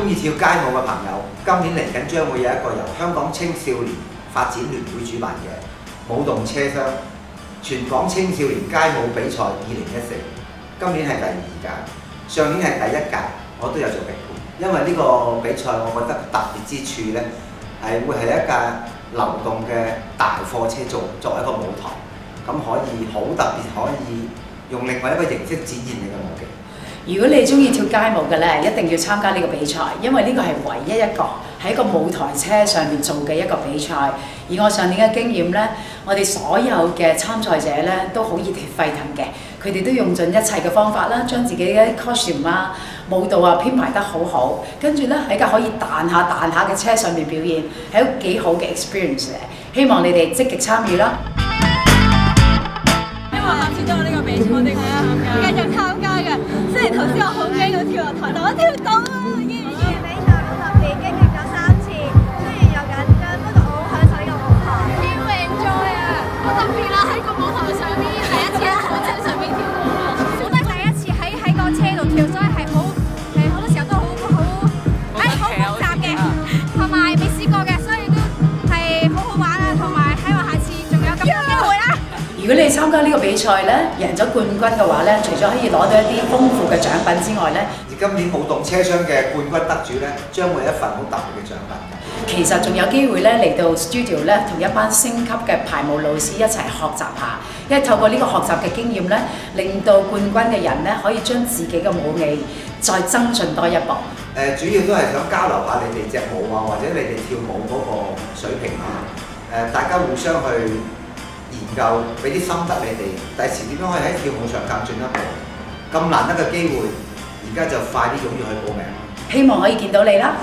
中意跳街舞嘅朋友，今年嚟緊將會有一個由香港青少年發展聯會主辦嘅舞動車廂全港青少年街舞比賽2014，今年係第2屆，上年係第1屆，我都有做評判。因為呢個比賽，我覺得特別之處呢，係會係一架流動嘅大貨車作為一個舞台，咁可以好特別，可以用另外一個形式展現你嘅舞技。如果你中意跳街舞嘅咧，一定要參加呢個比賽，因為呢個係唯一一個喺一個舞台車上面做嘅一個比賽。而我上年嘅經驗咧，我哋所有嘅參賽者咧都好熱血沸騰嘅，佢哋都用盡一切嘅方法啦，將自己嘅 costume 啊、舞蹈啊編排得好好，跟住咧喺架可以彈下嘅車上面表演，係一個幾好嘅 experience 嘅。希望你哋積極參與啦！因為下次都有呢個比賽，我哋繼續參加嘅。雖然頭先我好驚到跳落台，但我跳到啊！比賽好特別，經歷咗3次，雖然有緊張，不過我好享受呢個舞台。超 enjoy 啊！好特別啦，喺個舞台上面第一次喺火車上面跳舞啊！我都係第一次喺個車度跳，所以係好多時候都好複雜嘅，同埋未試過嘅，所以都係好好玩啊！同埋希望下次仲有咁多機會啦！如果你參加呢個比賽咧，贏咗冠軍嘅話咧，除咗可以攞到一啲豐富嘅獎品之外咧，而今年舞動車廂嘅冠軍得主咧，將會有一份好特別嘅獎品。其實仲有機會咧嚟到 studio 咧，同一班星級嘅排舞老師一齊學習下，因為透過呢個學習嘅經驗咧，令到冠軍嘅人咧可以將自己嘅舞藝再增進多一步。主要都係想交流下你哋隻舞啊，或者你哋跳舞嗰個水平啊。大家互相去研究，俾啲心得你哋，第時點樣可以喺跳舞上更進一步？咁難得嘅機會，而家就快啲踴躍去報名。希望可以見到你啦！